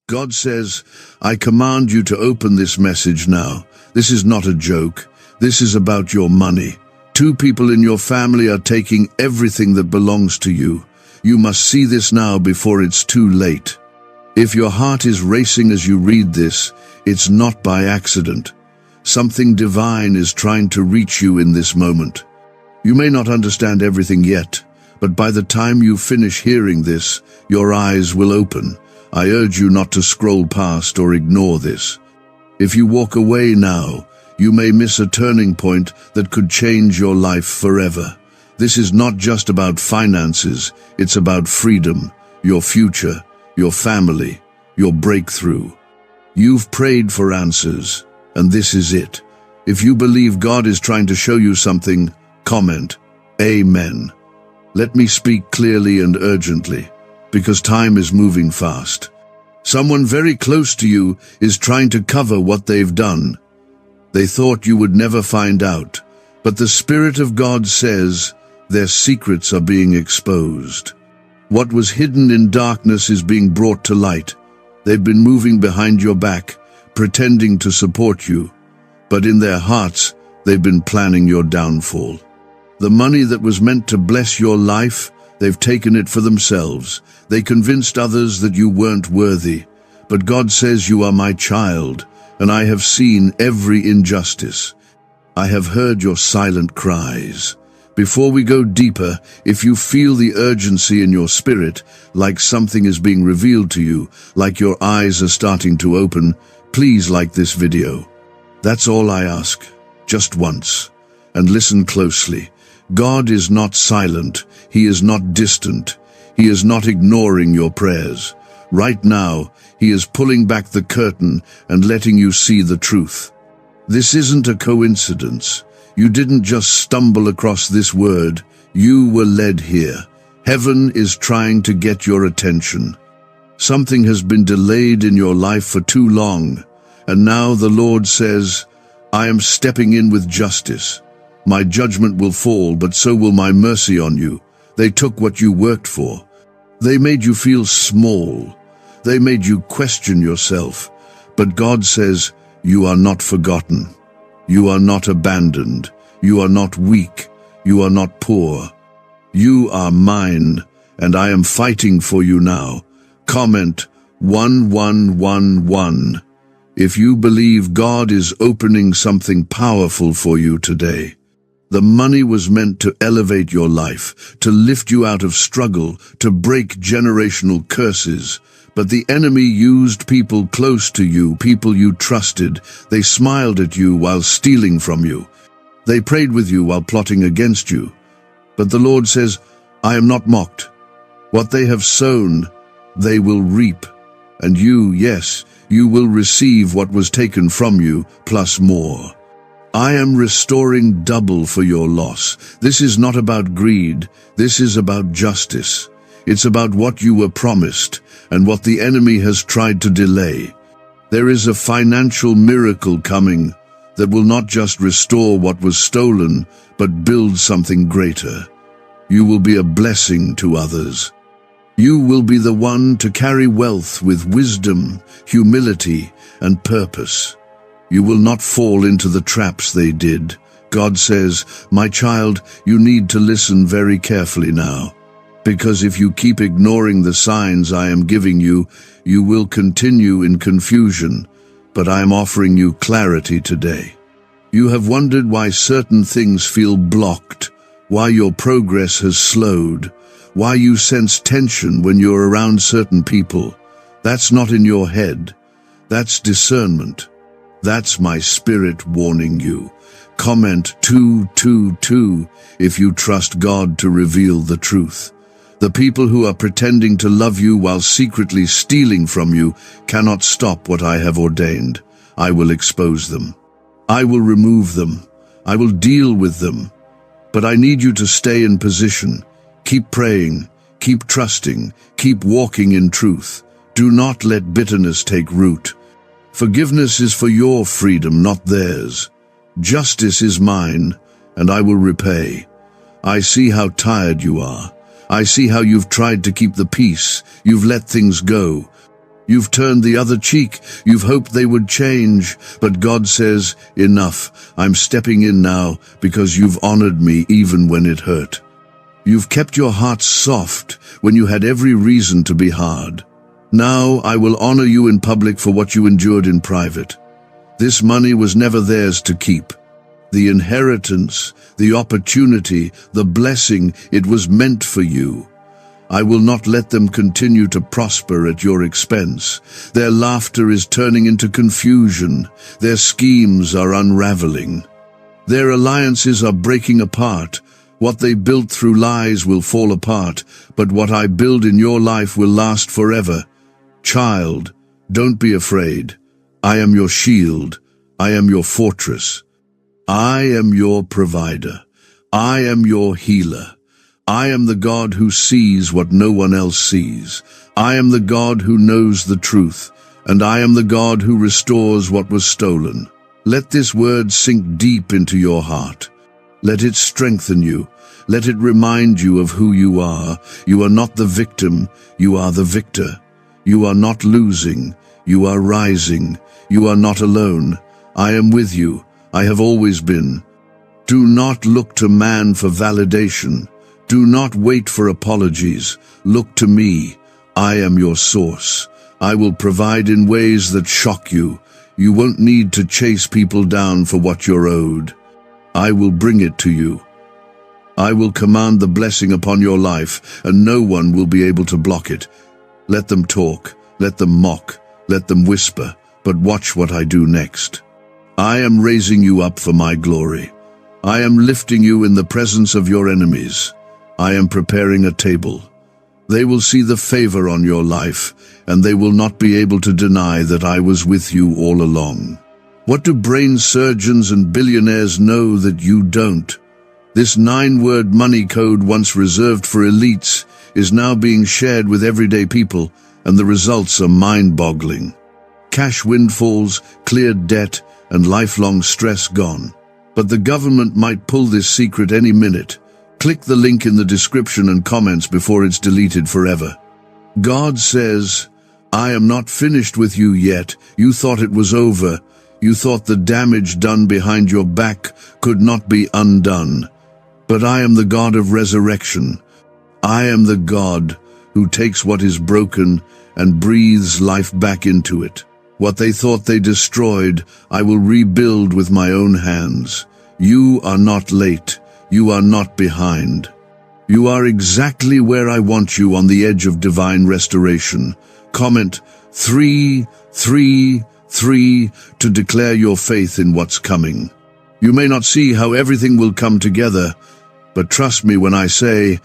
God says, I command you to open this message now. This is not a joke. This is about your money. 2 people in your family are taking everything that belongs to you. You must see this now before it's too late. If your heart is racing as you read this, it's not by accident. Something divine is trying to reach you in this moment. You may not understand everything yet, but by the time you finish hearing this, your eyes will open. I urge you not to scroll past or ignore this. If you walk away now, you may miss a turning point that could change your life forever. This is not just about finances, it's about freedom, your future, your family, your breakthrough. You've prayed for answers, and this is it. If you believe God is trying to show you something, comment, Amen. Let me speak clearly and urgently, because time is moving fast. Someone very close to you is trying to cover what they've done. They thought you would never find out, but the Spirit of God says their secrets are being exposed. What was hidden in darkness is being brought to light. They've been moving behind your back, pretending to support you, but in their hearts, they've been planning your downfall. The money that was meant to bless your life, they've taken it for themselves. They convinced others that you weren't worthy. But God says you are my child, and I have seen every injustice. I have heard your silent cries. Before we go deeper, if you feel the urgency in your spirit, like something is being revealed to you, like your eyes are starting to open, please like this video. That's all I ask, just once. And listen closely. God is not silent. He is not distant. He is not ignoring your prayers. Right now, He is pulling back the curtain and letting you see the truth. This isn't a coincidence. You didn't just stumble across this word. You were led here. Heaven is trying to get your attention. Something has been delayed in your life for too long, and now the Lord says, I am stepping in with justice. My judgment will fall, but so will my mercy on you. They took what you worked for. They made you feel small. They made you question yourself. But God says, you are not forgotten. You are not abandoned. You are not weak. You are not poor. You are mine, and I am fighting for you now. Comment 1111 if you believe God is opening something powerful for you today. The money was meant to elevate your life, to lift you out of struggle, to break generational curses. But the enemy used people close to you, people you trusted. They smiled at you while stealing from you. They prayed with you while plotting against you. But the Lord says, I am not mocked. What they have sown, they will reap. And you, yes, you will receive what was taken from you, plus more. I am restoring double for your loss. This is not about greed. This is about justice. It's about what you were promised and what the enemy has tried to delay. There is a financial miracle coming that will not just restore what was stolen, but build something greater. You will be a blessing to others. You will be the one to carry wealth with wisdom, humility, and purpose. You will not fall into the traps they did. God says, my child, you need to listen very carefully now. Because if you keep ignoring the signs I am giving you, you will continue in confusion. But I am offering you clarity today. You have wondered why certain things feel blocked, why your progress has slowed, why you sense tension when you're around certain people. That's not in your head. That's discernment. That's my spirit warning you. Comment 222 if you trust God to reveal the truth. The people who are pretending to love you while secretly stealing from you cannot stop what I have ordained. I will expose them. I will remove them. I will deal with them. But I need you to stay in position. Keep praying. Keep trusting. Keep walking in truth. Do not let bitterness take root. Forgiveness is for your freedom, not theirs. Justice is mine, and I will repay. I see how tired you are. I see how you've tried to keep the peace. You've let things go. You've turned the other cheek. You've hoped they would change. But God says, enough. I'm stepping in now because you've honored me even when it hurt. You've kept your heart soft when you had every reason to be hard. Now I will honor you in public for what you endured in private. This money was never theirs to keep. The inheritance, the opportunity, the blessing, it was meant for you. I will not let them continue to prosper at your expense. Their laughter is turning into confusion. Their schemes are unraveling. Their alliances are breaking apart. What they built through lies will fall apart, but what I build in your life will last forever. Child, don't be afraid. I am your shield. I am your fortress. I am your provider. I am your healer. I am the God who sees what no one else sees. I am the God who knows the truth, and I am the God who restores what was stolen. Let this word sink deep into your heart. Let it strengthen you. Let it remind you of who you are. You are not the victim, you are the victor. You are not losing, you are rising. You are not alone. I am with you. I have always been. Do not look to man for validation. Do not wait for apologies. Look to me. I am your source. I will provide in ways that shock you. You won't need to chase people down for what you're owed. I will bring it to you. I will command the blessing upon your life, and no one will be able to block it. Let them talk, let them mock, let them whisper, but watch what I do next. I am raising you up for my glory. I am lifting you in the presence of your enemies. I am preparing a table. They will see the favor on your life, and they will not be able to deny that I was with you all along. What do brain surgeons and billionaires know that you don't? This 9-word money code, once reserved for elites, is now being shared with everyday people, and the results are mind-boggling. Cash windfalls, cleared debt, and lifelong stress gone. But the government might pull this secret any minute. Click the link in the description and comments before it's deleted forever. God says, I am not finished with you yet. You thought it was over. You thought the damage done behind your back could not be undone. But I am the God of resurrection. I am the God who takes what is broken and breathes life back into it. What they thought they destroyed, I will rebuild with my own hands. You are not late. You are not behind. You are exactly where I want you, on the edge of divine restoration. Comment 333 to declare your faith in what's coming. You may not see how everything will come together, but trust me when I say,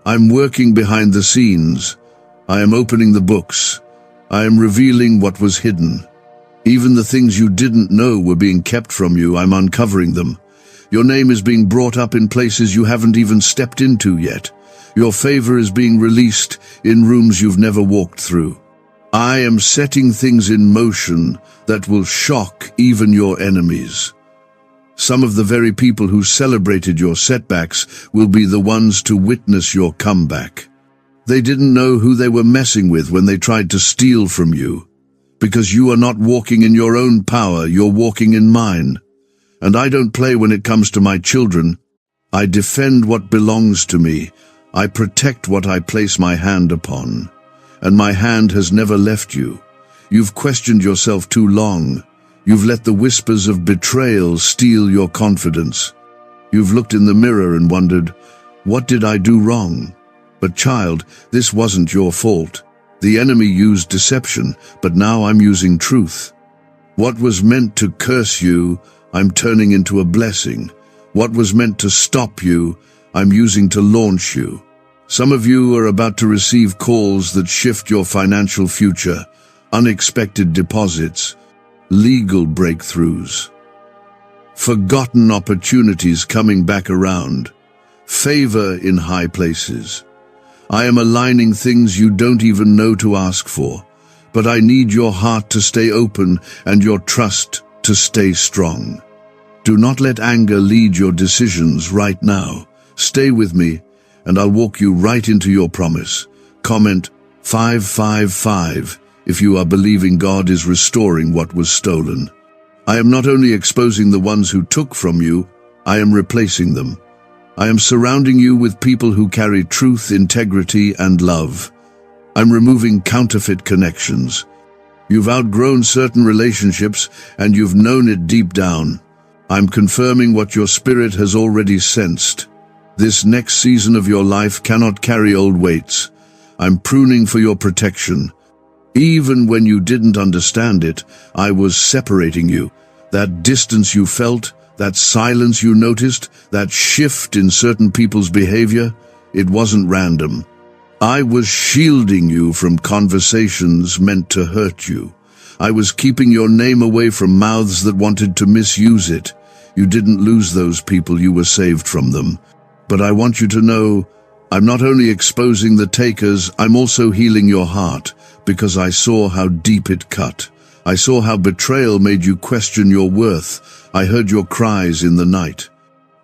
I'm working behind the scenes. I am opening the books. I am revealing what was hidden. Even the things you didn't know were being kept from you, I'm uncovering them. Your name is being brought up in places you haven't even stepped into yet. Your favor is being released in rooms you've never walked through. I am setting things in motion that will shock even your enemies. Some of the very people who celebrated your setbacks will be the ones to witness your comeback. They didn't know who they were messing with when they tried to steal from you. Because you are not walking in your own power, you're walking in mine. And I don't play when it comes to my children. I defend what belongs to me. I protect what I place my hand upon. And my hand has never left you. You've questioned yourself too long. You've let the whispers of betrayal steal your confidence. You've looked in the mirror and wondered, what did I do wrong? But child, this wasn't your fault. The enemy used deception, but now I'm using truth. What was meant to curse you, I'm turning into a blessing. What was meant to stop you, I'm using to launch you. Some of you are about to receive calls that shift your financial future, unexpected deposits, legal breakthroughs, forgotten opportunities coming back around, favor in high places. I am aligning things you don't even know to ask for, but I need your heart to stay open and your trust to stay strong. Do not let anger lead your decisions right now. Stay with me, and I'll walk you right into your promise. Comment 555 if you are believing God is restoring what was stolen. I am not only exposing the ones who took from you, I am replacing them. I am surrounding you with people who carry truth, integrity, and love. I'm removing counterfeit connections. You've outgrown certain relationships, and you've known it deep down. I'm confirming what your spirit has already sensed. This next season of your life cannot carry old weights. I'm pruning for your protection. Even when you didn't understand it, I was separating you. That distance you felt, that silence you noticed, that shift in certain people's behavior, it wasn't random. I was shielding you from conversations meant to hurt you. I was keeping your name away from mouths that wanted to misuse it. You didn't lose those people, you were saved from them. But I want you to know, I'm not only exposing the takers, I'm also healing your heart, because I saw how deep it cut. I saw how betrayal made you question your worth. I heard your cries in the night.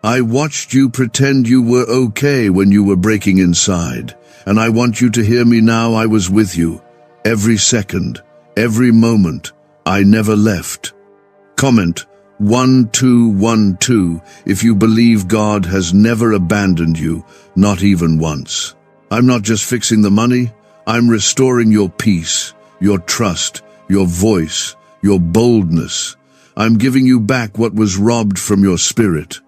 I watched you pretend you were okay when you were breaking inside. And I want you to hear me now. I was with you. Every second, every moment, I never left. Comment 1212 if you believe God has never abandoned you, not even once. I'm not just fixing the money, I'm restoring your peace, your trust, your voice, your boldness. I'm giving you back what was robbed from your spirit.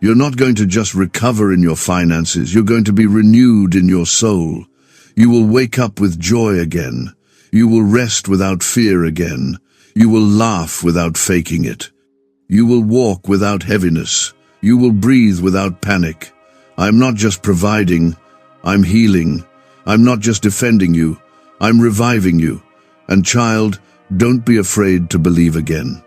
You're not going to just recover in your finances, you're going to be renewed in your soul. You will wake up with joy again. You will rest without fear again. You will laugh without faking it. You will walk without heaviness. You will breathe without panic. I'm not just providing, I'm healing. I'm not just defending you, I'm reviving you. And child, don't be afraid to believe again.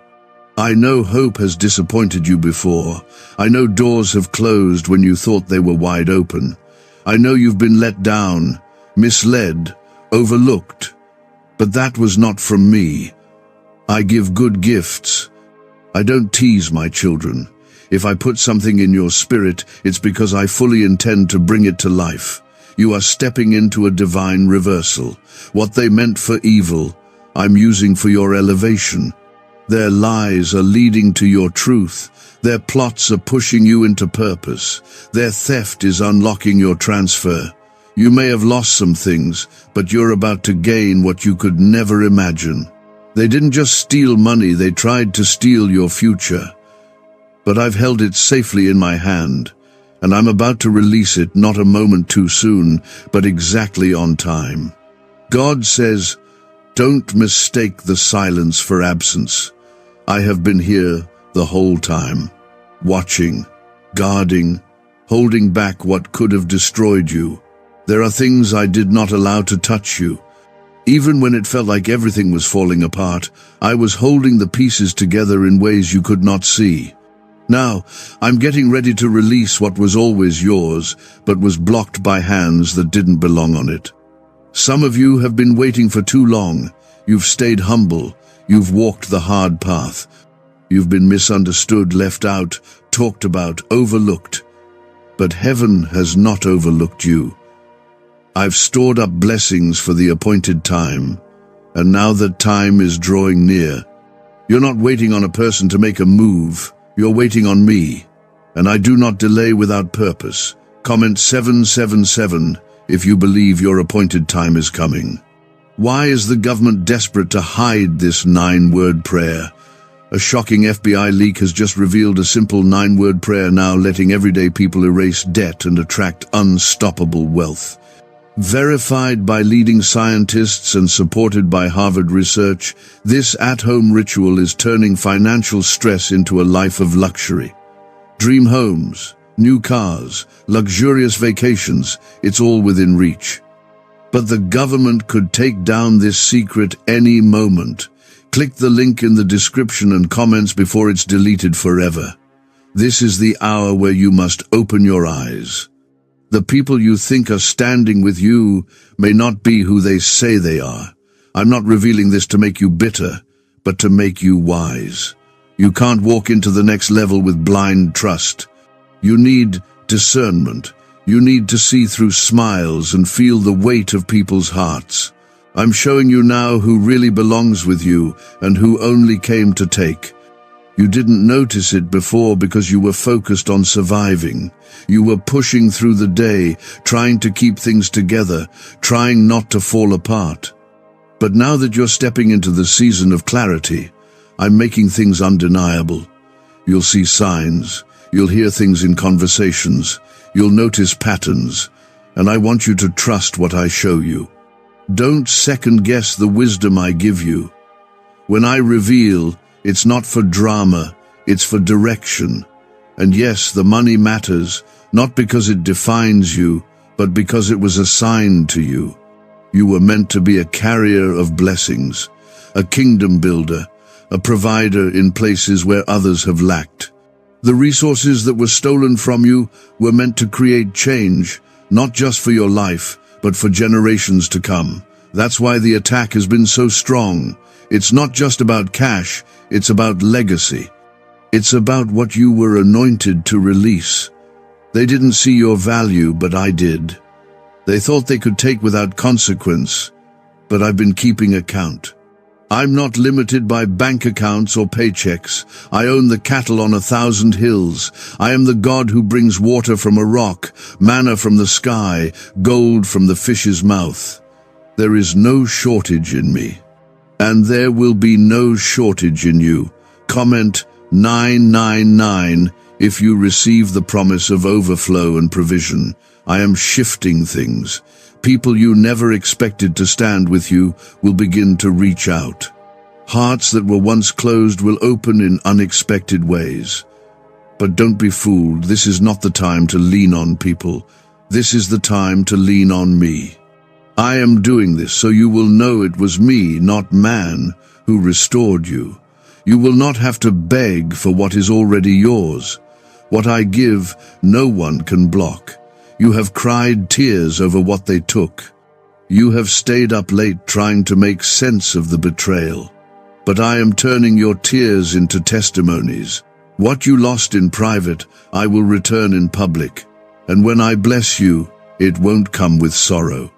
I know hope has disappointed you before. I know doors have closed when you thought they were wide open. I know you've been let down, misled, overlooked. But that was not from me. I give good gifts. I don't tease my children. If I put something in your spirit, it's because I fully intend to bring it to life. You are stepping into a divine reversal. What they meant for evil, I'm using for your elevation. Their lies are leading to your truth. Their plots are pushing you into purpose. Their theft is unlocking your transfer. You may have lost some things, but you're about to gain what you could never imagine. They didn't just steal money, they tried to steal your future. But I've held it safely in my hand, and I'm about to release it, not a moment too soon, but exactly on time. God says, don't mistake the silence for absence. I have been here the whole time, watching, guarding, holding back what could have destroyed you. There are things I did not allow to touch you. Even when it felt like everything was falling apart, I was holding the pieces together in ways you could not see. Now, I'm getting ready to release what was always yours, but was blocked by hands that didn't belong on it. Some of you have been waiting for too long. You've stayed humble. You've walked the hard path. You've been misunderstood, left out, talked about, overlooked. But heaven has not overlooked you. I've stored up blessings for the appointed time, and now that time is drawing near. You're not waiting on a person to make a move, you're waiting on me, and I do not delay without purpose. Comment 777 if you believe your appointed time is coming. Why is the government desperate to hide this 9-word prayer? A shocking FBI leak has just revealed a simple 9-word prayer now letting everyday people erase debt and attract unstoppable wealth. Verified by leading scientists and supported by Harvard research, this at-home ritual is turning financial stress into a life of luxury. Dream homes, new cars, luxurious vacations, it's all within reach. But the government could take down this secret any moment. Click the link in the description and comments before it's deleted forever. This is the hour where you must open your eyes. The people you think are standing with you may not be who they say they are. I'm not revealing this to make you bitter, but to make you wise. You can't walk into the next level with blind trust. You need discernment. You need to see through smiles and feel the weight of people's hearts. I'm showing you now who really belongs with you and who only came to take. You didn't notice it before because you were focused on surviving. You were pushing through the day, trying to keep things together, trying not to fall apart. But now that you're stepping into the season of clarity, I'm making things undeniable. You'll see signs, you'll hear things in conversations, you'll notice patterns, and I want you to trust what I show you. Don't second-guess the wisdom I give you. When I reveal, it's not for drama, it's for direction. And yes, the money matters, not because it defines you, but because it was assigned to you. You were meant to be a carrier of blessings, a kingdom builder, a provider in places where others have lacked. The resources that were stolen from you were meant to create change, not just for your life, but for generations to come. That's why the attack has been so strong. It's not just about cash, it's about legacy. It's about what you were anointed to release. They didn't see your value, but I did. They thought they could take without consequence, but I've been keeping account. I'm not limited by bank accounts or paychecks. I own the cattle on 1,000 hills. I am the God who brings water from a rock, manna from the sky, gold from the fish's mouth. There is no shortage in me. And there will be no shortage in you. Comment 999 if you receive the promise of overflow and provision. I am shifting things. People you never expected to stand with you will begin to reach out. Hearts that were once closed will open in unexpected ways. But don't be fooled. This is not the time to lean on people. This is the time to lean on me. I am doing this so you will know it was me, not man, who restored you. You will not have to beg for what is already yours. What I give, no one can block. You have cried tears over what they took. You have stayed up late trying to make sense of the betrayal. But I am turning your tears into testimonies. What you lost in private, I will return in public. And when I bless you, it won't come with sorrow.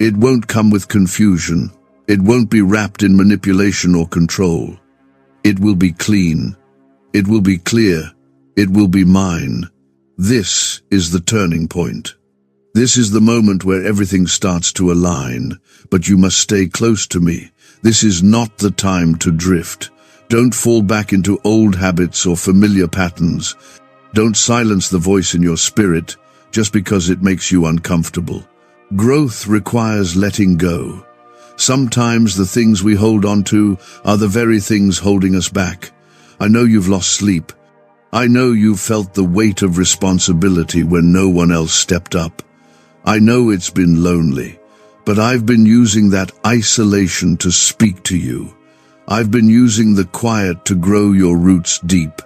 It won't come with confusion. It won't be wrapped in manipulation or control. It will be clean. It will be clear. It will be mine. This is the turning point. This is the moment where everything starts to align, but you must stay close to me. This is not the time to drift. Don't fall back into old habits or familiar patterns. Don't silence the voice in your spirit just because it makes you uncomfortable. Growth requires letting go. Sometimes the things we hold on to are the very things holding us back. I know you've lost sleep. I know you've felt the weight of responsibility when no one else stepped up. I know it's been lonely, but I've been using that isolation to speak to you. I've been using the quiet to grow your roots deep.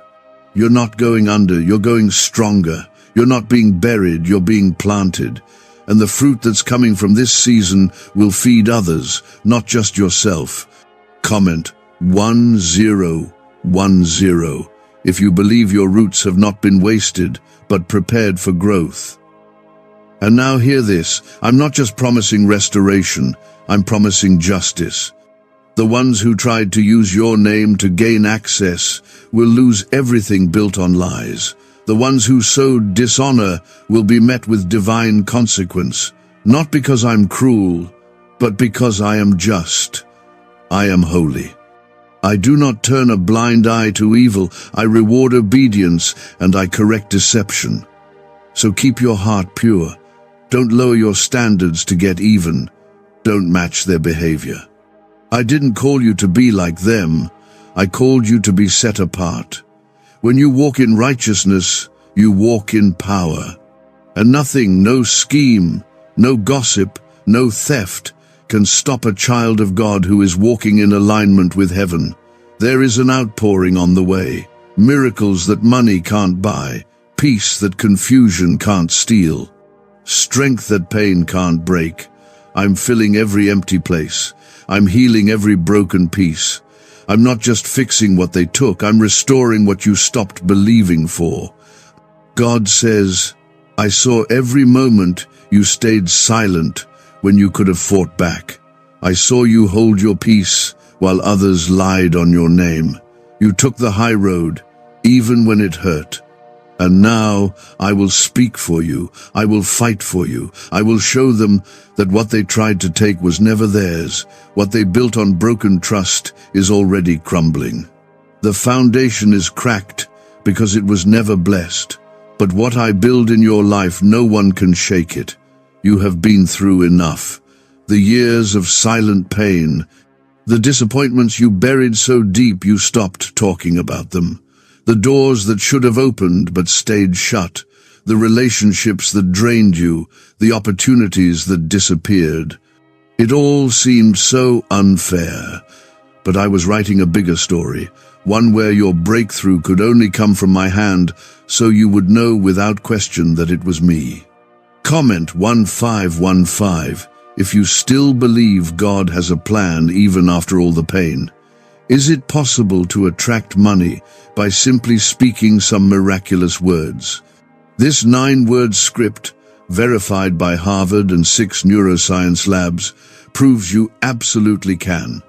You're not going under, you're going stronger. You're not being buried, you're being planted. And the fruit that's coming from this season will feed others, not just yourself. Comment 1010 if you believe your roots have not been wasted, but prepared for growth. And now hear this, I'm not just promising restoration, I'm promising justice. The ones who tried to use your name to gain access will lose everything built on lies. The ones who sowed dishonor will be met with divine consequence, not because I'm cruel, but because I am just. I am holy. I do not turn a blind eye to evil. I reward obedience and I correct deception. So keep your heart pure. Don't lower your standards to get even. Don't match their behavior. I didn't call you to be like them. I called you to be set apart. When you walk in righteousness, you walk in power. And nothing, no scheme, no gossip, no theft, can stop a child of God who is walking in alignment with heaven. There is an outpouring on the way, miracles that money can't buy, peace that confusion can't steal, strength that pain can't break. I'm filling every empty place. I'm healing every broken piece. I'm not just fixing what they took, I'm restoring what you stopped believing for. God says, I saw every moment you stayed silent when you could have fought back. I saw you hold your peace while others lied on your name. You took the high road, even when it hurt. And now I will speak for you. I will fight for you. I will show them that what they tried to take was never theirs. What they built on broken trust is already crumbling. The foundation is cracked because it was never blessed. But what I build in your life, no one can shake it. You have been through enough. The years of silent pain, the disappointments you buried so deep you stopped talking about them. The doors that should have opened but stayed shut, the relationships that drained you, the opportunities that disappeared. It all seemed so unfair, but I was writing a bigger story, one where your breakthrough could only come from my hand, so you would know without question that it was me. Comment 1515 if you still believe God has a plan even after all the pain. Is it possible to attract money by simply speaking some miraculous words? This 9-word script, verified by Harvard and 6 neuroscience labs, proves you absolutely can.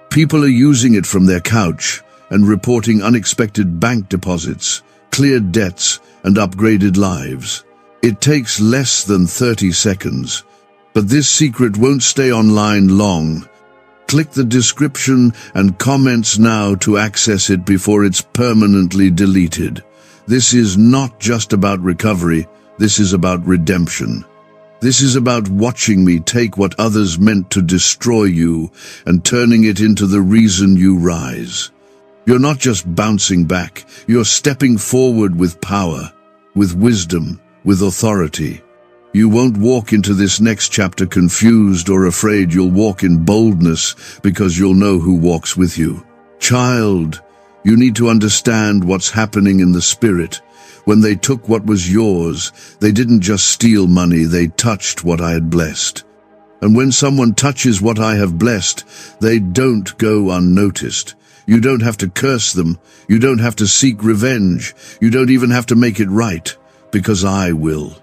People are using it from their couch and reporting unexpected bank deposits, cleared debts, and upgraded lives. It takes less than 30 seconds, but this secret won't stay online long. Click the description and comments now to access it before it's permanently deleted. This is not just about recovery, this is about redemption. This is about watching me take what others meant to destroy you and turning it into the reason you rise. You're not just bouncing back, you're stepping forward with power, with wisdom, with authority. You won't walk into this next chapter confused or afraid. You'll walk in boldness because you'll know who walks with you. Child, you need to understand what's happening in the spirit. When they took what was yours, they didn't just steal money, they touched what I had blessed. And when someone touches what I have blessed, they don't go unnoticed. You don't have to curse them. You don't have to seek revenge. You don't even have to make it right, because I will.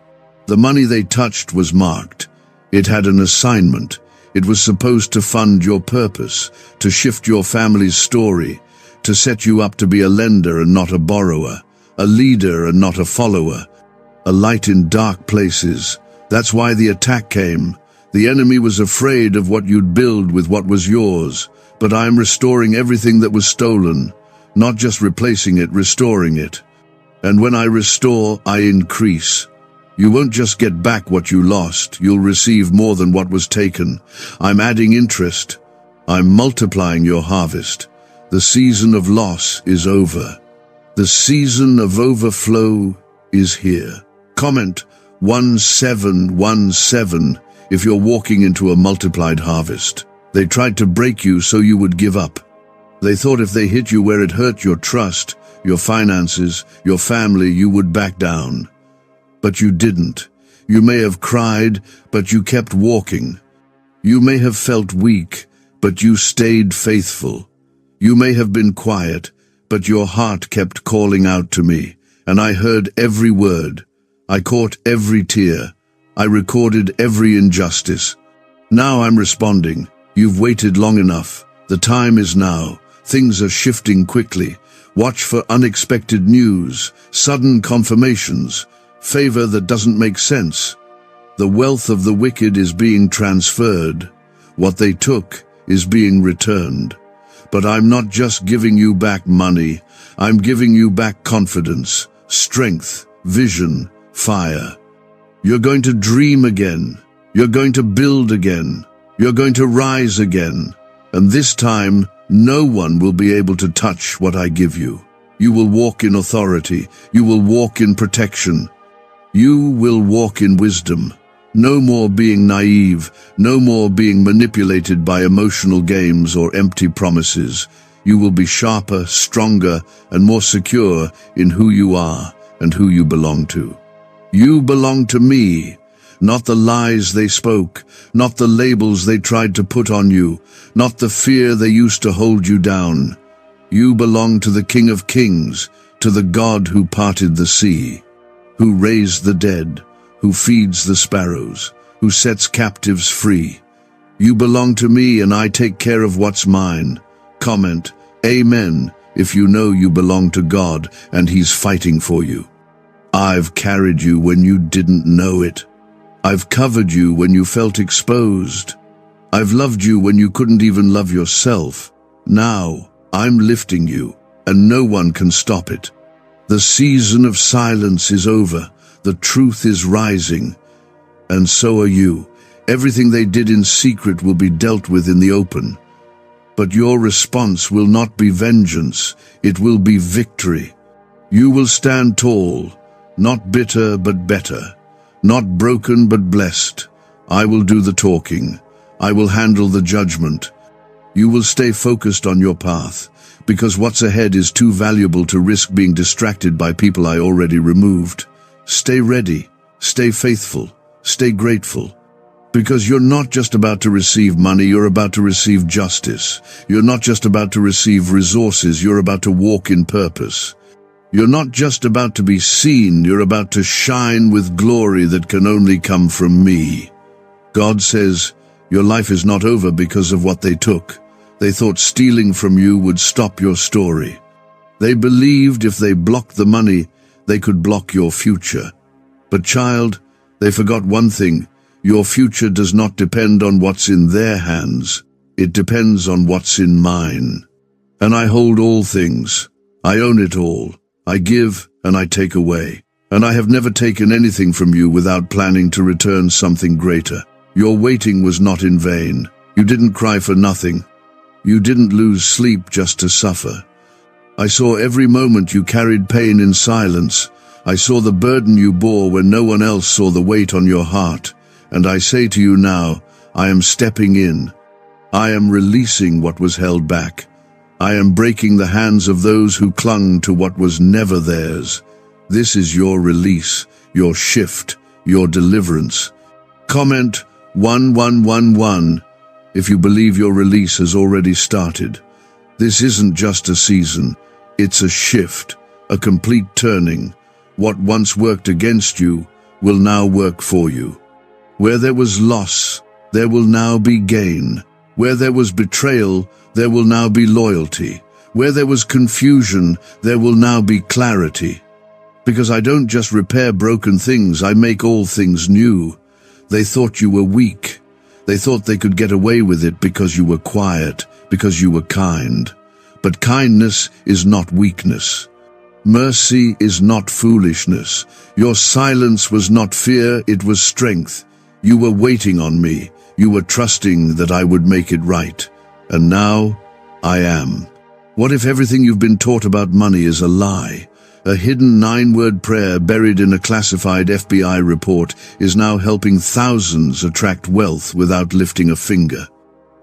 The money they touched was marked. It had an assignment. It was supposed to fund your purpose, to shift your family's story, to set you up to be a lender and not a borrower, a leader and not a follower, a light in dark places. That's why the attack came. The enemy was afraid of what you'd build with what was yours, but I'm restoring everything that was stolen, not just replacing it, restoring it. And when I restore, I increase. You won't just get back what you lost, you'll receive more than what was taken. I'm adding interest. I'm multiplying your harvest. The season of loss is over. The season of overflow is here. Comment 1717 if you're walking into a multiplied harvest. They tried to break you so you would give up. They thought if they hit you where it hurt your trust, your finances, your family, you would back down. But you didn't. You may have cried, but you kept walking. You may have felt weak, but you stayed faithful. You may have been quiet, but your heart kept calling out to me, and I heard every word. I caught every tear. I recorded every injustice. Now I'm responding. You've waited long enough. The time is now. Things are shifting quickly. Watch for unexpected news, sudden confirmations, favor that doesn't make sense. The wealth of the wicked is being transferred. What they took is being returned. But I'm not just giving you back money. I'm giving you back confidence, strength, vision, fire. You're going to dream again. You're going to build again. You're going to rise again. And this time, no one will be able to touch what I give you. You will walk in authority. You will walk in protection. You will walk in wisdom. No more being naive. No more being manipulated by emotional games or empty promises. You will be sharper, stronger, and more secure in who you are and who you belong to. You belong to me. Not the lies they spoke, not the labels they tried to put on you, not the fear they used to hold you down. You belong to the King of Kings, to the God who parted the sea, who raised the dead, who feeds the sparrows, who sets captives free. You belong to me and I take care of what's mine. Comment, Amen, if you know you belong to God and He's fighting for you. I've carried you when you didn't know it. I've covered you when you felt exposed. I've loved you when you couldn't even love yourself. Now, I'm lifting you, and no one can stop it. The season of silence is over. The truth is rising. And so are you. Everything they did in secret will be dealt with in the open. But your response will not be vengeance. It will be victory. You will stand tall, not bitter but better. Not broken but blessed. I will do the talking. I will handle the judgment. You will stay focused on your path, because what's ahead is too valuable to risk being distracted by people I already removed. Stay ready, stay faithful, stay grateful. Because you're not just about to receive money, you're about to receive justice. You're not just about to receive resources, you're about to walk in purpose. You're not just about to be seen, you're about to shine with glory that can only come from me. God says, your life is not over because of what they took. They thought stealing from you would stop your story. They believed if they blocked the money, they could block your future. But child, they forgot one thing. Your future does not depend on what's in their hands. It depends on what's in mine. And I hold all things. I own it all. I give and I take away. And I have never taken anything from you without planning to return something greater. Your waiting was not in vain. You didn't cry for nothing. You didn't lose sleep just to suffer. I saw every moment you carried pain in silence. I saw the burden you bore when no one else saw the weight on your heart. And I say to you now, I am stepping in. I am releasing what was held back. I am breaking the hands of those who clung to what was never theirs. This is your release, your shift, your deliverance. Comment 1111 if you believe your release has already started. This isn't just a season, it's a shift, a complete turning. What once worked against you will now work for you. Where there was loss, there will now be gain. Where there was betrayal, there will now be loyalty. Where there was confusion, there will now be clarity. Because I don't just repair broken things, I make all things new. They thought you were weak. They thought they could get away with it because you were quiet, because you were kind. But kindness is not weakness. Mercy is not foolishness. Your silence was not fear, it was strength. You were waiting on me. You were trusting that I would make it right. And now, I am. What if everything you've been taught about money is a lie? A hidden 9-word prayer buried in a classified FBI report is now helping thousands attract wealth without lifting a finger.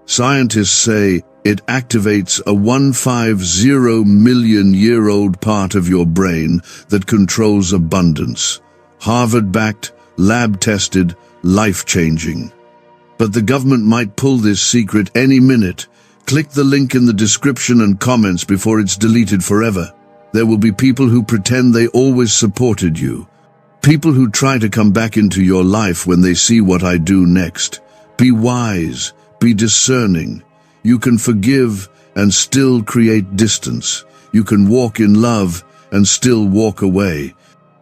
Scientists say it activates a 150 million-year-old part of your brain that controls abundance. Harvard-backed, lab-tested, life-changing. But the government might pull this secret any minute. Click the link in the description and comments before it's deleted forever. There will be people who pretend they always supported you. People who try to come back into your life when they see what I do next. Be wise, be discerning. You can forgive and still create distance. You can walk in love and still walk away.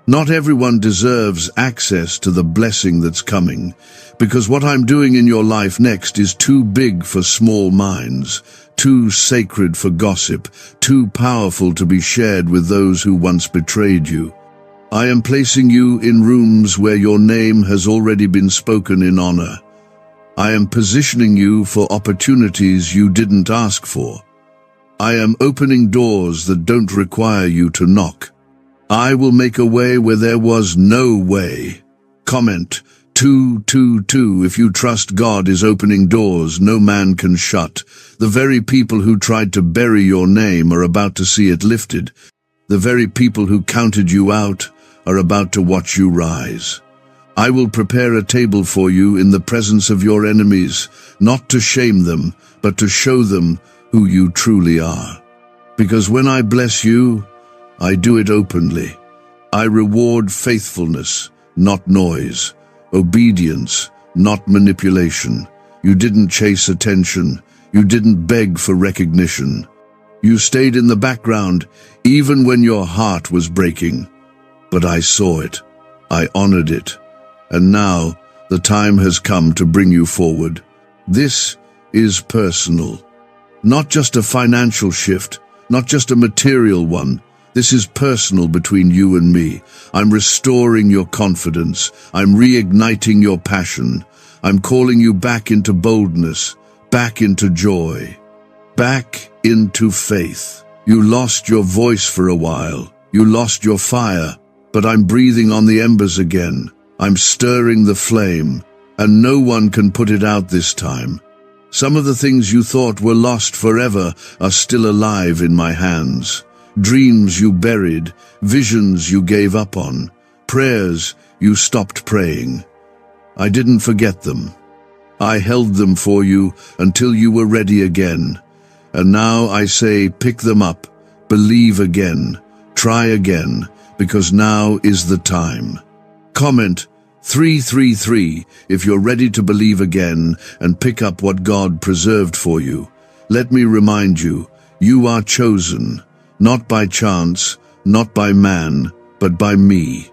Not everyone deserves access to the blessing that's coming, because what I'm doing in your life next is too big for small minds, too sacred for gossip, too powerful to be shared with those who once betrayed you. I am placing you in rooms where your name has already been spoken in honor. I am positioning you for opportunities you didn't ask for. I am opening doors that don't require you to knock. I will make a way where there was no way. Comment 222 if you trust God is opening doors no man can shut. The very people who tried to bury your name are about to see it lifted. The very people who counted you out are about to watch you rise. I will prepare a table for you in the presence of your enemies, not to shame them, but to show them who you truly are. Because when I bless you, I do it openly. I reward faithfulness, not noise, obedience, not manipulation, You didn't chase attention. You didn't beg for recognition. You stayed in the background, even when your heart was breaking. But I saw it. I honored it. And now, the time has come to bring you forward. This is personal. Not just a financial shift, not just a material one. This is personal between you and me. I'm restoring your confidence. I'm reigniting your passion. I'm calling you back into boldness, back into joy, back into faith. You lost your voice for a while. You lost your fire, but I'm breathing on the embers again. I'm stirring the flame, and no one can put it out this time. Some of the things you thought were lost forever are still alive in my hands. Dreams you buried, visions you gave up on, prayers you stopped praying. I didn't forget them. I held them for you until you were ready again. And now I say, pick them up, believe again, try again, because now is the time. Comment 333 if you're ready to believe again and pick up what God preserved for you. Let me remind you, you are chosen, not by chance, not by man, but by me.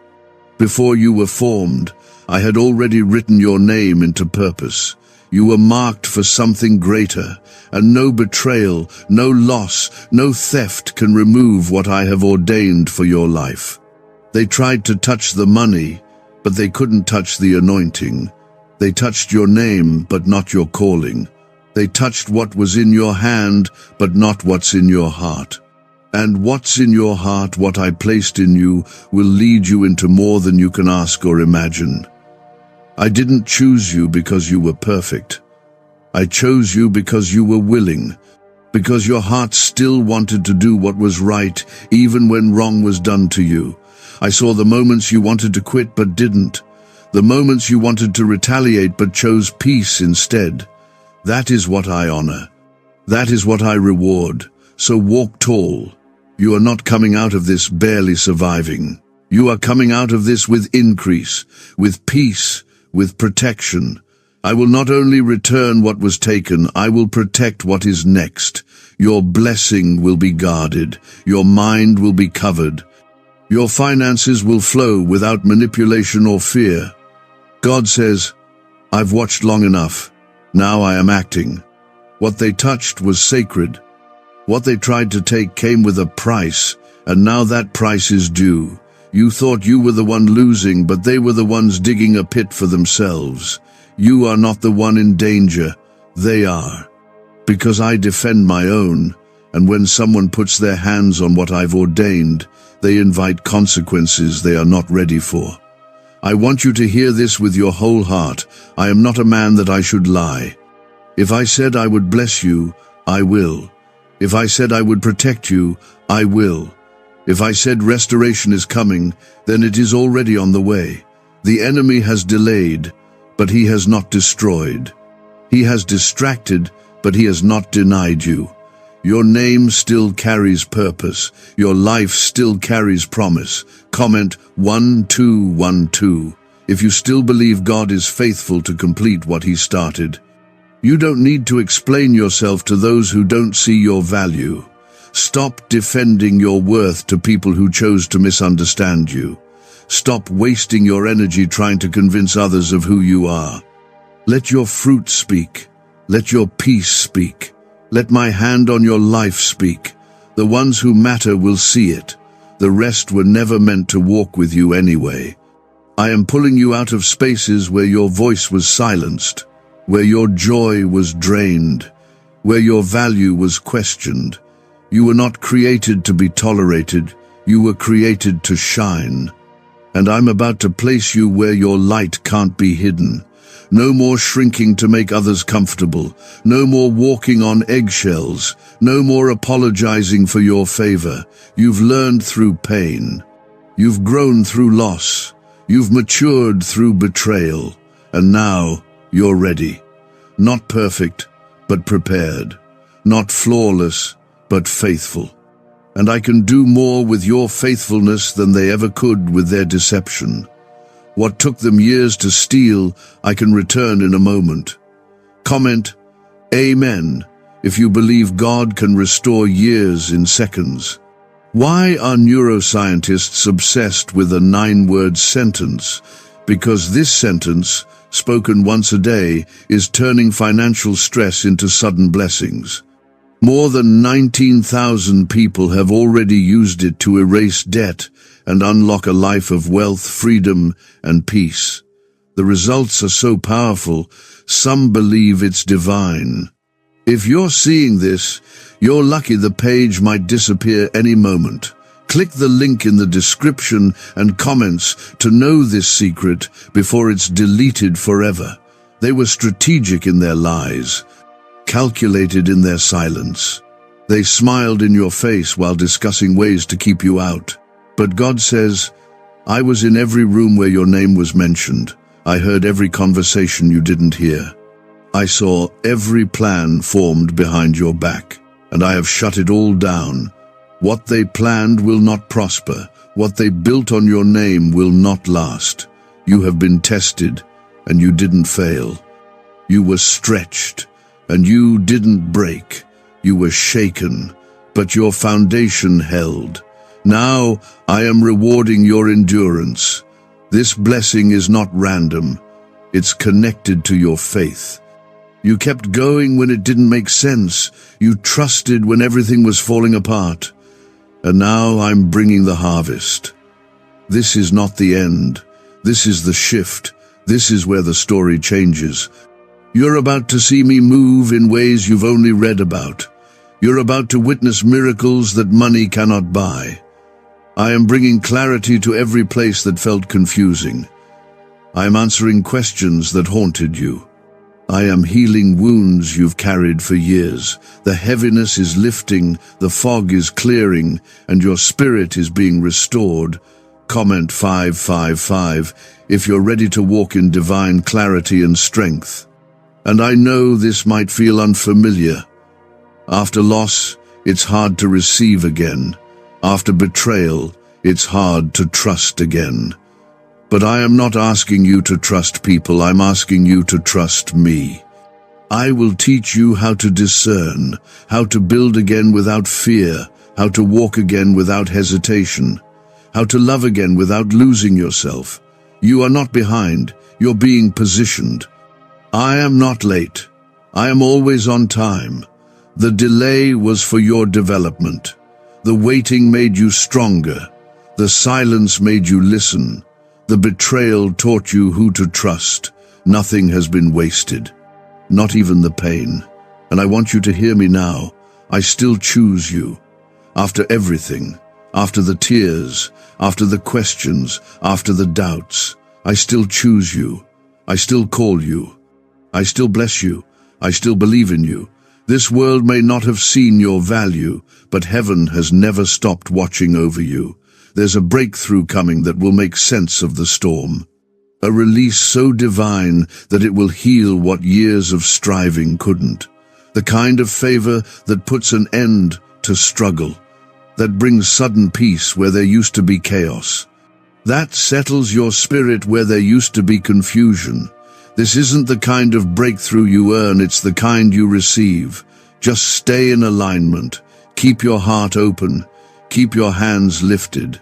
Before you were formed, I had already written your name into purpose. You were marked for something greater, and no betrayal, no loss, no theft can remove what I have ordained for your life. They tried to touch the money, but they couldn't touch the anointing. They touched your name, but not your calling. They touched what was in your hand, but not what's in your heart. And what's in your heart, what I placed in you, will lead you into more than you can ask or imagine. I didn't choose you because you were perfect. I chose you because you were willing, because your heart still wanted to do what was right, even when wrong was done to you. I saw the moments you wanted to quit but didn't, the moments you wanted to retaliate but chose peace instead. That is what I honor. That is what I reward. So walk tall. You are not coming out of this barely surviving. You are coming out of this with increase, with peace, with protection. I will not only return what was taken, I will protect what is next. Your blessing will be guarded. Your mind will be covered. Your finances will flow without manipulation or fear. God says, I've watched long enough. Now I am acting. What they touched was sacred. What they tried to take came with a price, and now that price is due. You thought you were the one losing, but they were the ones digging a pit for themselves. You are not the one in danger. They are. Because I defend my own, and when someone puts their hands on what I've ordained, they invite consequences they are not ready for. I want you to hear this with your whole heart. I am not a man that I should lie. If I said I would bless you, I will. If I said I would protect you, I will. If I said restoration is coming, then it is already on the way. The enemy has delayed, but he has not destroyed. He has distracted, but he has not denied you. Your name still carries purpose. Your life still carries promise. Comment 1212 if you still believe God is faithful to complete what He started. You don't need to explain yourself to those who don't see your value. Stop defending your worth to people who chose to misunderstand you. Stop wasting your energy trying to convince others of who you are. Let your fruit speak. Let your peace speak. Let my hand on your life speak. The ones who matter will see it. The rest were never meant to walk with you anyway. I am pulling you out of spaces where your voice was silenced, where your joy was drained, where your value was questioned. You were not created to be tolerated. You were created to shine. And I'm about to place you where your light can't be hidden. No more shrinking to make others comfortable. No more walking on eggshells. No more apologizing for your favor. You've learned through pain. You've grown through loss. You've matured through betrayal. And now you're ready. Not perfect, but prepared. Not flawless, but faithful. And I can do more with your faithfulness than they ever could with their deception. What took them years to steal, I can return in a moment. Comment, Amen, if you believe God can restore years in seconds. Why are neuroscientists obsessed with a 9-word sentence? Because this sentence, spoken once a day, is turning financial stress into sudden blessings. More than 19,000 people have already used it to erase debt and unlock a life of wealth, freedom, and peace. The results are so powerful, some believe it's divine. If you're seeing this, you're lucky. The page might disappear any moment. Click the link in the description and comments to know this secret before it's deleted forever. They were strategic in their lies, calculated in their silence. They smiled in your face while discussing ways to keep you out. But God says, I was in every room where your name was mentioned. I heard every conversation you didn't hear. I saw every plan formed behind your back, and I have shut it all down. What they planned will not prosper. What they built on your name will not last. You have been tested, and you didn't fail. You were stretched, and you didn't break. You were shaken, but your foundation held. Now I am rewarding your endurance. This blessing is not random. It's connected to your faith. You kept going when it didn't make sense. You trusted when everything was falling apart. And now I'm bringing the harvest. This is not the end. This is the shift. This is where the story changes. You're about to see me move in ways you've only read about. You're about to witness miracles that money cannot buy. I am bringing clarity to every place that felt confusing. I am answering questions that haunted you. I am healing wounds you've carried for years. The heaviness is lifting, the fog is clearing, and your spirit is being restored. Comment 555 if you're ready to walk in divine clarity and strength. And I know this might feel unfamiliar. After loss, it's hard to receive again. After betrayal, it's hard to trust again. But I am not asking you to trust people, I'm asking you to trust me. I will teach you how to discern, how to build again without fear, how to walk again without hesitation, how to love again without losing yourself. You are not behind, you're being positioned. I am not late. I am always on time. The delay was for your development. The waiting made you stronger. The silence made you listen. The betrayal taught you who to trust. Nothing has been wasted, not even the pain. And I want you to hear me now. I still choose you. After everything, after the tears, after the questions, after the doubts, I still choose you. I still call you. I still bless you. I still believe in you. This world may not have seen your value, but heaven has never stopped watching over you. There's a breakthrough coming that will make sense of the storm. A release so divine that it will heal what years of striving couldn't. The kind of favor that puts an end to struggle, that brings sudden peace where there used to be chaos. That settles your spirit where there used to be confusion. This isn't the kind of breakthrough you earn, it's the kind you receive. Just stay in alignment. Keep your heart open. Keep your hands lifted.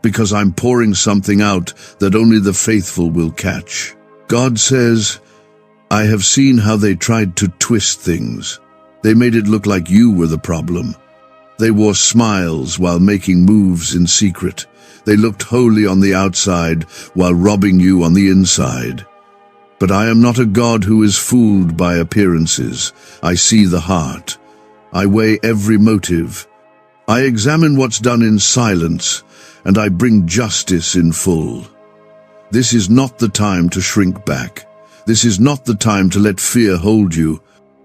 Because I'm pouring something out that only the faithful will catch. God says, I have seen how they tried to twist things. They made it look like you were the problem. They wore smiles while making moves in secret. They looked holy on the outside while robbing you on the inside. But I am not a God who is fooled by appearances. I see the heart. I weigh every motive. I examine what's done in silence, and I bring justice in full. This is not the time to shrink back. This is not the time to let fear hold you.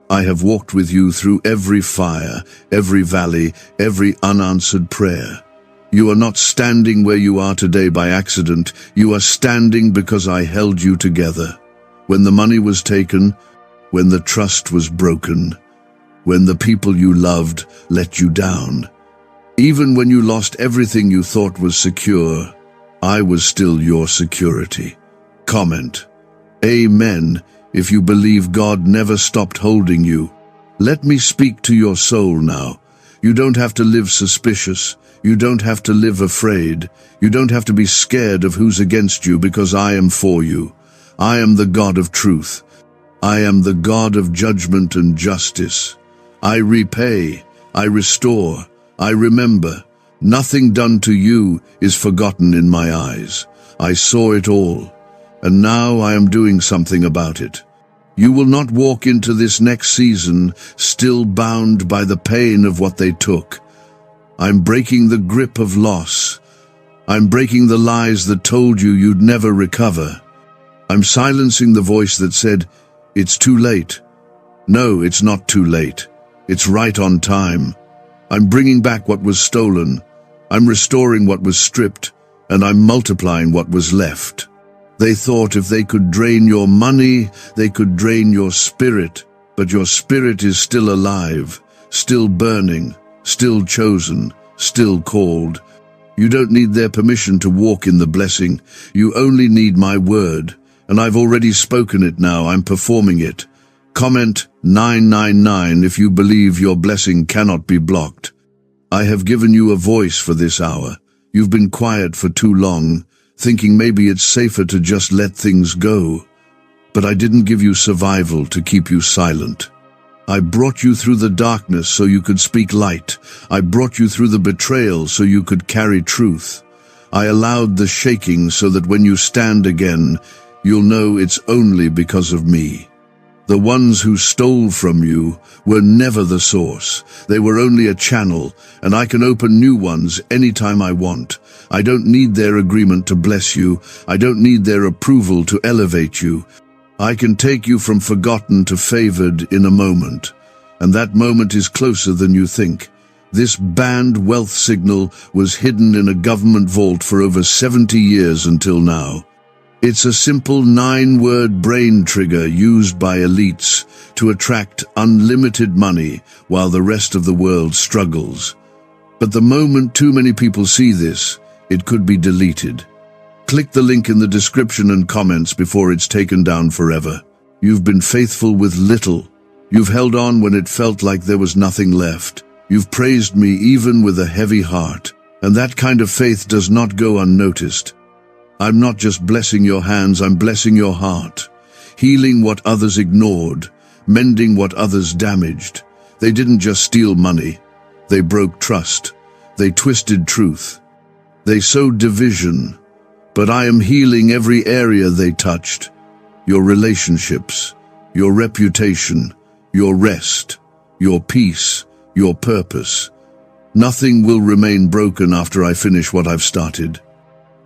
I have walked with you through every fire, every valley, every unanswered prayer. You are not standing where you are today by accident. You are standing because I held you together. When the money was taken, when the trust was broken, when the people you loved let you down. Even when you lost everything you thought was secure, I was still your security. Comment, Amen, if you believe God never stopped holding you. Let me speak to your soul now. You don't have to live suspicious. You don't have to live afraid. You don't have to be scared of who's against you, because I am for you. I am the God of truth. I am the God of judgment and justice. I repay, I restore, I remember. Nothing done to you is forgotten in my eyes. I saw it all, and now I am doing something about it. You will not walk into this next season still bound by the pain of what they took. I'm breaking the grip of loss. I'm breaking the lies that told you you'd never recover. I'm silencing the voice that said, "It's too late." No, it's not too late. It's right on time. I'm bringing back what was stolen. I'm restoring what was stripped, and I'm multiplying what was left. They thought if they could drain your money, they could drain your spirit, but your spirit is still alive, still burning, still chosen, still called. You don't need their permission to walk in the blessing. You only need my word, and I've already spoken it now. I'm performing it. Comment 999 if you believe your blessing cannot be blocked. I have given you a voice for this hour. You've been quiet for too long, thinking maybe it's safer to just let things go. But I didn't give you survival to keep you silent. I brought you through the darkness so you could speak light. I brought you through the betrayal so you could carry truth. I allowed the shaking so that when you stand again, you'll know it's only because of me. The ones who stole from you were never the source. They were only a channel, and I can open new ones anytime I want. I don't need their agreement to bless you. I don't need their approval to elevate you. I can take you from forgotten to favored in a moment, and that moment is closer than you think. This banned wealth signal was hidden in a government vault for over 70 years until now. It's a simple 9-word brain trigger used by elites to attract unlimited money while the rest of the world struggles. But the moment too many people see this, it could be deleted. Click the link in the description and comments before it's taken down forever. You've been faithful with little. You've held on when it felt like there was nothing left. You've praised me even with a heavy heart. And that kind of faith does not go unnoticed. I'm not just blessing your hands, I'm blessing your heart. Healing what others ignored, mending what others damaged. They didn't just steal money. They broke trust. They twisted truth. They sowed division. But I am healing every area they touched. Your relationships, your reputation, your rest, your peace, your purpose. Nothing will remain broken after I finish what I've started.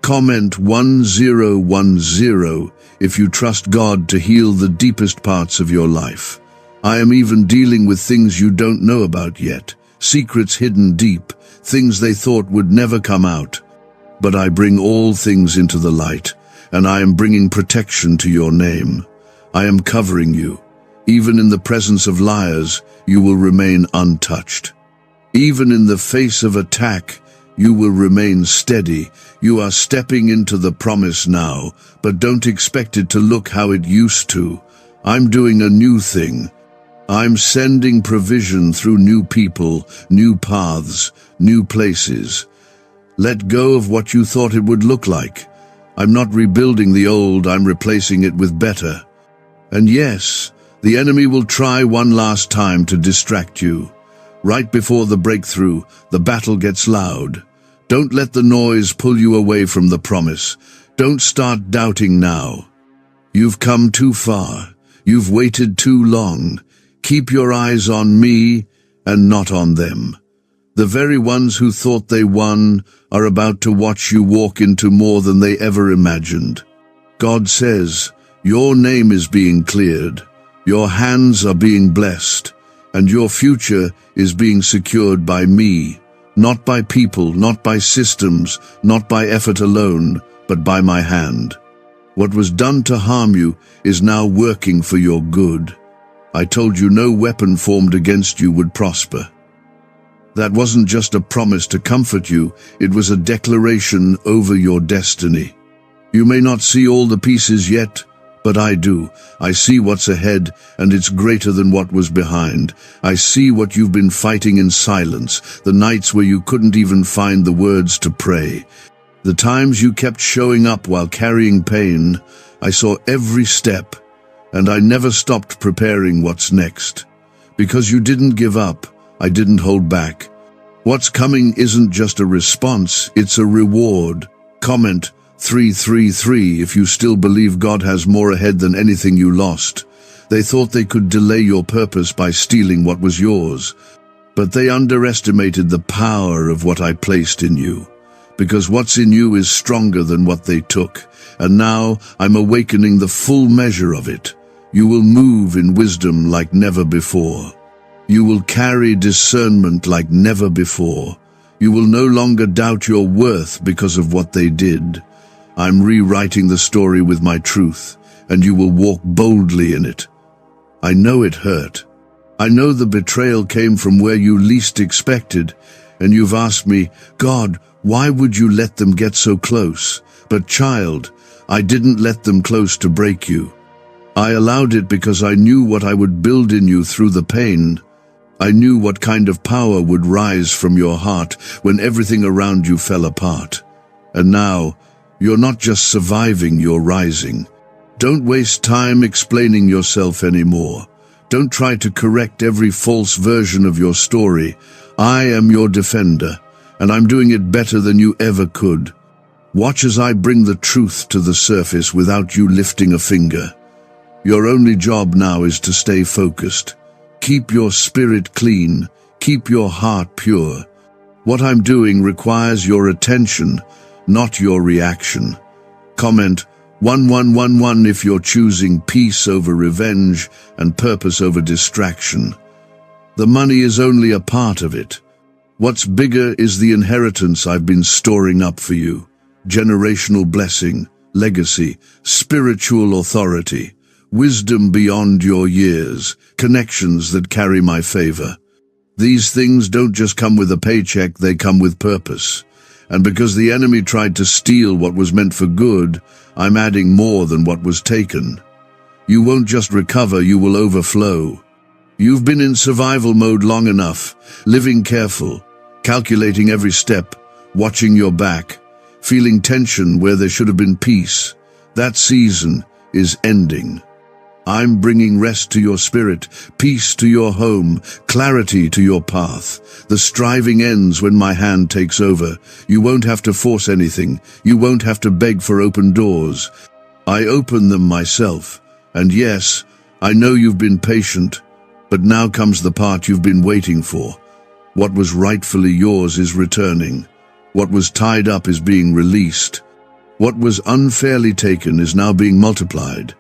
Comment 1010 if you trust God to heal the deepest parts of your life. I am even dealing with things you don't know about yet, secrets hidden deep, things they thought would never come out. But I bring all things into the light, and I am bringing protection to your name. I am covering you. Even in the presence of liars, you will remain untouched. Even in the face of attack, you will remain steady. You are stepping into the promise now, but don't expect it to look how it used to. I'm doing a new thing. I'm sending provision through new people, new paths, new places. Let go of what you thought it would look like. I'm not rebuilding the old, I'm replacing it with better. And yes, the enemy will try one last time to distract you. Right before the breakthrough, the battle gets loud. Don't let the noise pull you away from the promise. Don't start doubting now. You've come too far. You've waited too long. Keep your eyes on me and not on them. The very ones who thought they won are about to watch you walk into more than they ever imagined. God says, your name is being cleared, your hands are being blessed, and your future is being secured by me, not by people, not by systems, not by effort alone, but by my hand. What was done to harm you is now working for your good. I told you no weapon formed against you would prosper. That wasn't just a promise to comfort you, it was a declaration over your destiny. You may not see all the pieces yet, But I do. I see what's ahead, and it's greater than what was behind. I see what you've been fighting in silence, the nights where you couldn't even find the words to pray. The times you kept showing up while carrying pain. I saw every step, and I never stopped preparing what's next. Because you didn't give up, I didn't hold back. What's coming isn't just a response, it's a reward. Comment 333 if you still believe God has more ahead than anything you lost. They thought they could delay your purpose by stealing what was yours. But they underestimated the power of what I placed in you. Because what's in you is stronger than what they took. And now I'm awakening the full measure of it. You will move in wisdom like never before. You will carry discernment like never before. You will no longer doubt your worth because of what they did. I'm rewriting the story with my truth, and you will walk boldly in it. I know it hurt. I know the betrayal came from where you least expected, and you've asked me, God, why would you let them get so close? But child, I didn't let them close to break you. I allowed it because I knew what I would build in you through the pain. I knew what kind of power would rise from your heart when everything around you fell apart. And now, you're not just surviving, you're rising. Don't waste time explaining yourself anymore. Don't try to correct every false version of your story. I am your defender, and I'm doing it better than you ever could. Watch as I bring the truth to the surface without you lifting a finger. Your only job now is to stay focused. Keep your spirit clean. Keep your heart pure. What I'm doing requires your attention, not your reaction. Comment 1111 if you're choosing peace over revenge and purpose over distraction. The money is only a part of it. What's bigger is the inheritance I've been storing up for you. Generational blessing, legacy, spiritual authority, wisdom beyond your years, connections that carry my favor. These things don't just come with a paycheck, they come with purpose. And because the enemy tried to steal what was meant for good, I'm adding more than what was taken. You won't just recover, you will overflow. You've been in survival mode long enough, living careful, calculating every step, watching your back, feeling tension where there should have been peace. That season is ending. I'm bringing rest to your spirit, peace to your home, clarity to your path. The striving ends when my hand takes over. You won't have to force anything. You won't have to beg for open doors. I open them myself. And yes, I know you've been patient, but now comes the part you've been waiting for. What was rightfully yours is returning. What was tied up is being released. What was unfairly taken is now being multiplied.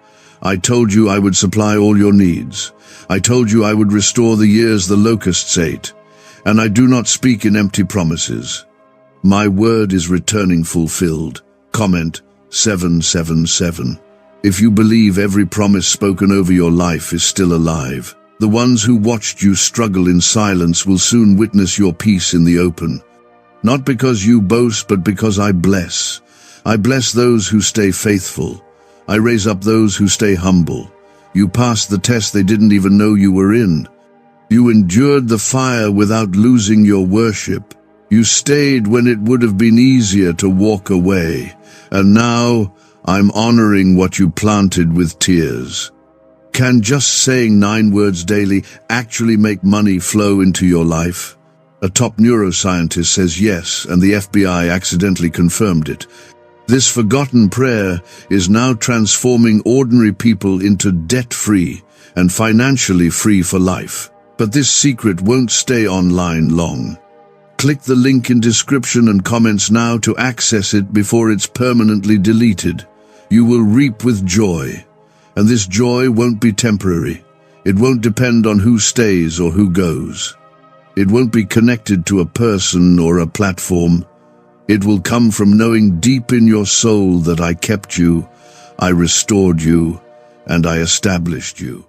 I told you I would supply all your needs. I told you I would restore the years the locusts ate. And I do not speak in empty promises. My word is returning fulfilled. Comment 777. If you believe every promise spoken over your life is still alive, the ones who watched you struggle in silence will soon witness your peace in the open. Not because you boast, but because I bless. I bless those who stay faithful. I raise up those who stay humble. You passed the test they didn't even know you were in. You endured the fire without losing your worship. You stayed when it would have been easier to walk away. And now, I'm honoring what you planted with tears. Can just saying 9 words daily actually make money flow into your life? A top neuroscientist says yes, and the FBI accidentally confirmed it. This forgotten prayer is now transforming ordinary people into debt-free and financially free for life. But this secret won't stay online long. Click the link in description and comments now to access it before it's permanently deleted. You will reap with joy, and this joy won't be temporary. It won't depend on who stays or who goes. It won't be connected to a person or a platform. It will come from knowing deep in your soul that I kept you, I restored you, and I established you.